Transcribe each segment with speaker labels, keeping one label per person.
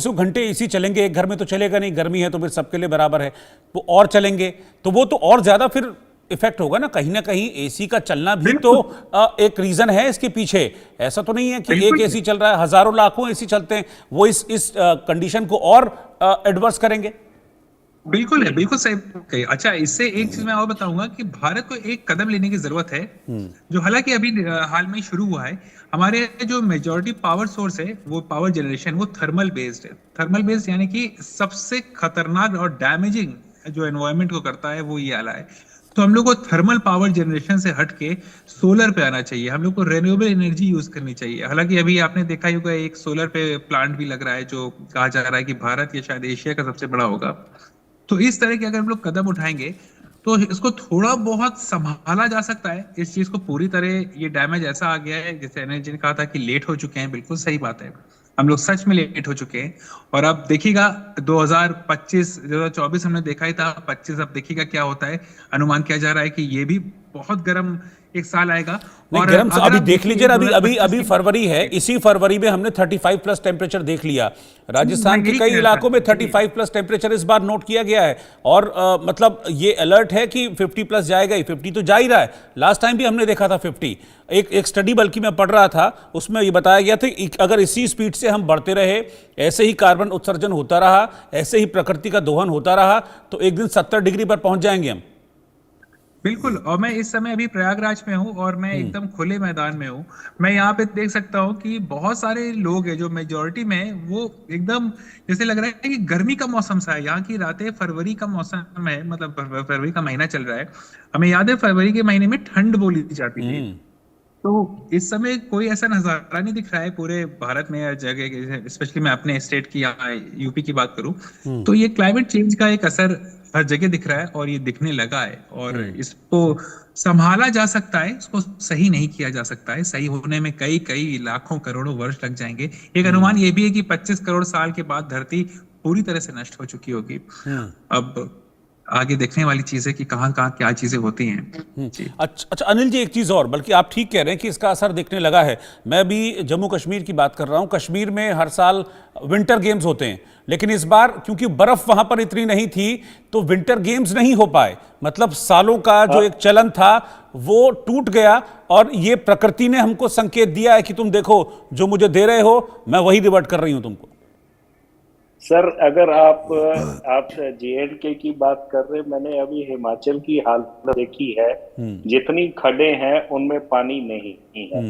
Speaker 1: घंटे एसी चलेंगे, एक घर में तो चलेगा नहीं, गर्मी है तो फिर सबके लिए बराबर है, तो और चलेंगे तो वो तो और ज्यादा फिर इफेक्ट होगा ना कहीं एसी का चलना भी तो
Speaker 2: बिल्कुल
Speaker 1: एक रीजन है इसके पीछे। ऐसा तो नहीं है कि एक
Speaker 2: बिल्कुल
Speaker 1: एसी चल रहा है, हजारों लाखों एसी चलते हैं, वो इस कंडीशन को और एडवर्स करेंगे।
Speaker 2: बिल्कुल है, बिल्कुल सही कही। अच्छा, इससे एक चीज मैं और बताऊंगा कि भारत को एक कदम लेने की जरूरत है, जो हालांकि अभी हाल में ही शुरू हुआ है। हमारे जो मेजॉरिटी पावर सोर्स है, वो पावर जनरेशन, वो थर्मल बेस्ड है। थर्मल बेस्ड यानी कि सबसे खतरनाक और डैमेजिंग जो एनवायरनमेंट को करता है वो ये आला है। तो हम लोग को थर्मल पावर जनरेशन से हट के सोलर पे आना चाहिए। हम लोग को रेन्यूएबल एनर्जी यूज करनी चाहिए। हालांकि अभी आपने देखा ही होगा, एक सोलर पे प्लांट भी लग रहा है, जो कहा जा रहा है कि भारत या शायद एशिया का सबसे बड़ा होगा। तो इस तरह के अगर हम लोग कदम उठाएंगे तो इसको थोड़ा बहुत संभाला जा सकता है। इस चीज को पूरी तरह, ये डैमेज ऐसा आ गया है, जैसे अनिल जी ने कहा था कि लेट हो चुके हैं, बिल्कुल सही बात है। हम लोग सच में लेट हो चुके हैं। और अब देखिएगा 2025 2024 हमने देखा ही था, 25 अब देखिएगा क्या होता है। अनुमान किया जा रहा है कि ये भी बहुत गर्म एक साल आएगा।
Speaker 1: नहीं,
Speaker 2: और
Speaker 1: गर्म से
Speaker 2: अगर
Speaker 1: अभी
Speaker 2: आप
Speaker 1: देख लीजिए
Speaker 2: देखिए
Speaker 1: ना, अभी अभी
Speaker 2: 2025
Speaker 1: अभी
Speaker 2: की
Speaker 1: फरवरी है,
Speaker 2: बात,
Speaker 1: इसी फरवरी में हमने 35 प्लस टेम्परेचर देख लिया।
Speaker 2: मैं
Speaker 1: राजस्थान के
Speaker 2: यही
Speaker 1: कई
Speaker 2: कह रहा
Speaker 1: इलाकों में
Speaker 2: था जी।
Speaker 1: 35 प्लस टेम्परेचर इस बार नोट किया गया है। और मतलब ये अलर्ट है कि 50 प्लस जाएगा ही, 50 तो जा ही रहा है। लास्ट टाइम भी हमने देखा था 50। एक स्टडी बल्कि मैं पढ़ रहा था, उसमें ये बताया गया था कि अगर इसी स्पीड से हम बढ़ते रहे, ऐसे ही कार्बन उत्सर्जन होता रहा, ऐसे ही प्रकृति का दोहन होता रहा, तो एक दिन 70 डिग्री पर पहुंच जाएंगे हम।
Speaker 2: बिल्कुल। और मैं इस समय अभी प्रयागराज में हूँ और मैं एकदम खुले मैदान में हूँ। मैं यहाँ पे देख सकता हूँ कि बहुत सारे लोग हैं, जो मेजोरिटी में हैं, वो एकदम जैसे लग रहा है कि गर्मी का मौसम सा है। यहाँ की रातें, फरवरी का मौसम है, मतलब फरवरी का महीना चल रहा है। हमें याद है फरवरी के महीने में ठंड बोली जाती थी।
Speaker 1: हम्म।
Speaker 2: तो इस समय कोई ऐसा नजारा नहीं दिख रहा है पूरे भारत में या जगह, स्पेशली मैं अपने स्टेट की, यहाँ यूपी की बात करूं। तो ये क्लाइमेट चेंज का एक असर हर जगह दिख रहा है और ये दिखने लगा है। और इसको संभाला जा सकता है, इसको सही नहीं किया जा सकता है। सही होने में कई कई लाखों करोड़ों वर्ष लग जाएंगे। एक अनुमान ये भी है कि 25 करोड़ साल के बाद धरती पूरी तरह से नष्ट हो चुकी होगी। अब आगे देखने वाली चीज है कि कहाँ कहाँ क्या चीजें होती हैं जी।
Speaker 1: अच्छा अच्छा अनिल जी, एक चीज़ और, बल्कि आप ठीक कह रहे हैं कि इसका असर दिखने लगा है। मैं भी जम्मू कश्मीर की बात कर रहा हूँ। कश्मीर में हर साल विंटर गेम्स होते हैं, लेकिन इस बार क्योंकि बर्फ वहां पर इतनी नहीं थी, तो विंटर गेम्स नहीं हो पाए। मतलब सालों का जो एक चलन था वो टूट गया। और ये प्रकृति ने हमको संकेत दिया है कि तुम देखो, जो मुझे दे रहे हो मैं वही रिवर्ट कर रही हूं तुमको।
Speaker 3: सर, अगर आप JNK की बात कर रहे, मैंने अभी हिमाचल की हालत देखी है। जितनी खड्डे हैं उनमें पानी नहीं है।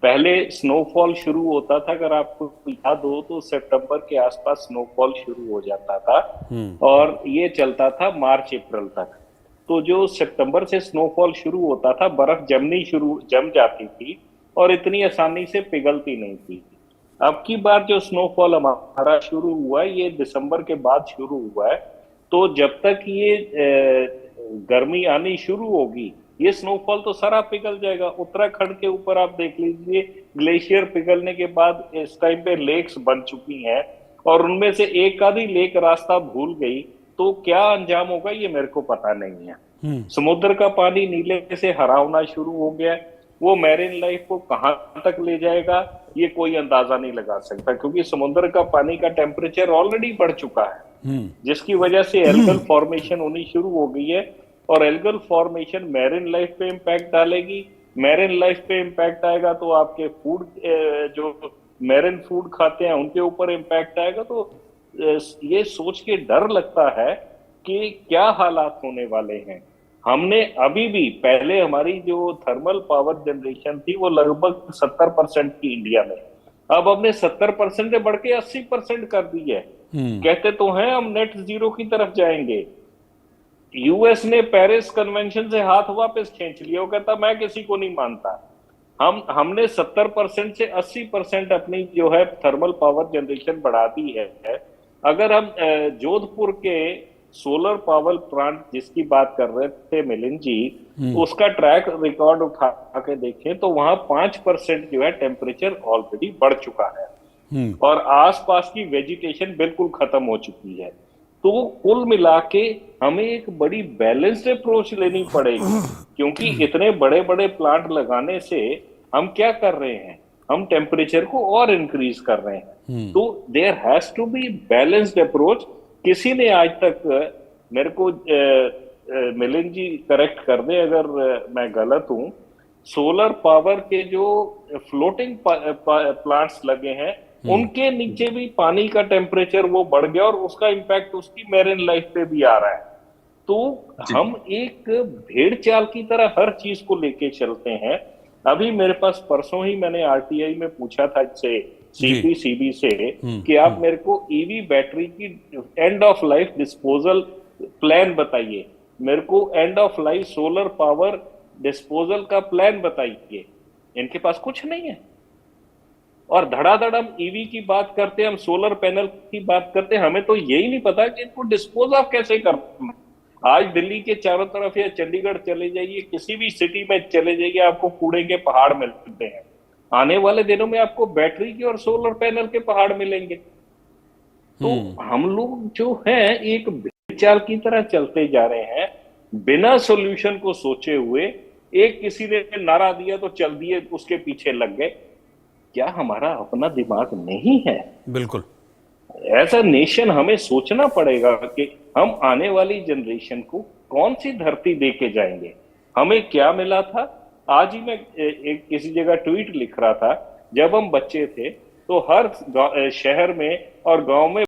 Speaker 3: पहले स्नोफॉल शुरू होता था, अगर आपको याद हो तो सितंबर के आसपास स्नोफॉल शुरू हो जाता था और ये चलता था मार्च अप्रैल तक। तो जो सितंबर से स्नोफॉल शुरू होता था, बर्फ जम जाती थी और इतनी आसानी से पिघलती नहीं थी। अब की बार जो स्नोफॉल हमारा शुरू हुआ है, ये दिसंबर के बाद शुरू हुआ है। तो जब तक ये गर्मी आनी शुरू होगी, ये स्नोफॉल तो सारा पिघल जाएगा। उत्तराखंड के ऊपर आप देख लीजिए, ग्लेशियर पिघलने के बाद इस टाइम पे लेक्स बन चुकी हैं और उनमें से एक आधी लेक रास्ता भूल गई, तो क्या अंजाम होगा ये मेरे को पता नहीं है। समुद्र का पानी नीले से हरा होना शुरू हो गया है। वो मैरिन लाइफ को कहां तक ले जाएगा ये कोई अंदाजा नहीं लगा सकता, क्योंकि समुद्र का पानी का टेम्परेचर ऑलरेडी बढ़ चुका है, जिसकी वजह से एल्गल फॉर्मेशन होनी शुरू हो गई है। और एल्गल फॉर्मेशन मैरिन लाइफ पे इम्पैक्ट डालेगी। मैरिन लाइफ पे इम्पैक्ट आएगा तो आपके फूड, जो मैरिन फूड खाते हैं उनके ऊपर इम्पैक्ट आएगा। तो ये सोच के डर लगता है कि क्या हालात होने वाले हैं। हमने अभी भी, पहले हमारी जो थर्मल पावर जनरेशन थी वो लगभग 70% की इंडिया में, अब हमने 70% से बढ़ के 80% कर दी है। कहते तो हैं हम नेट जीरो की तरफ जाएंगे। यूएस ने पेरिस कन्वेंशन से हाथ वापस खींच लिया, वो कहता मैं किसी को नहीं मानता। हमने 70% से 80% अपनी जो है थर्मल पावर जनरेशन बढ़ा दी है। अगर हम जोधपुर के सोलर पावर प्लांट जिसकी बात कर रहे थे मिलिंद जी, उसका ट्रैक रिकॉर्ड उठा के देखें तो वहां 5% जो है टेम्परेचर ऑलरेडी बढ़ चुका है और आसपास की वेजिटेशन बिल्कुल खत्म हो चुकी है। तो कुल मिला के हमें एक बड़ी बैलेंस्ड अप्रोच लेनी पड़ेगी, क्योंकि इतने बड़े बड़े प्लांट लगाने से हम क्या कर रहे हैं, हम टेम्परेचर को और इंक्रीज कर रहे हैं। तो there has to be balanced approach. किसी ने आज तक मेरे को मिलिंद जी करेक्ट कर दे अगर मैं गलत हूं, सोलर पावर के जो फ्लोटिंग प्लांट्स लगे हैं उनके नीचे भी पानी का टेम्परेचर वो बढ़ गया और उसका इम्पैक्ट उसकी मैरिन लाइफ पे भी आ रहा है। तो हम एक भेड़ चाल की तरह हर चीज को लेके चलते हैं। अभी मेरे पास परसों ही मैंने आरटीआई में पूछा था इससे सीपीसीबी से कि आप मेरे को ईवी बैटरी की end of life disposal plan बताइए, मेरे को end of life solar power disposal का प्लान बताइए। इनके पास कुछ नहीं है। और धड़ाधड़ हम ईवी की बात करते हैं, हम सोलर पैनल की बात करते हैं, हमें तो यही नहीं पता कि इनको डिस्पोज ऑफ कैसे करना। आज दिल्ली के चारों तरफ या चंडीगढ़ चले जाइए, किसी भी सिटी में चले जाइए, आपको कूड़े के पहाड़ मिलते हैं। आने वाले दिनों में आपको बैटरी के और सोलर पैनल के पहाड़ मिलेंगे। तो हम लोग जो है एक भेड़चाल की तरह चलते जा रहे हैं बिना सॉल्यूशन को सोचे हुए। एक किसी ने नारा दिया तो चल दिए, उसके पीछे लग गए। क्या हमारा अपना दिमाग नहीं है?
Speaker 1: बिल्कुल।
Speaker 3: एज अ नेशन हमें सोचना पड़ेगा कि हम आने वाली जनरेशन को कौन सी धरती दे के जाएंगे। हमें क्या मिला था? आज ही मैं एक किसी जगह ट्वीट लिख रहा था, जब हम बच्चे थे तो हर शहर में और गांव में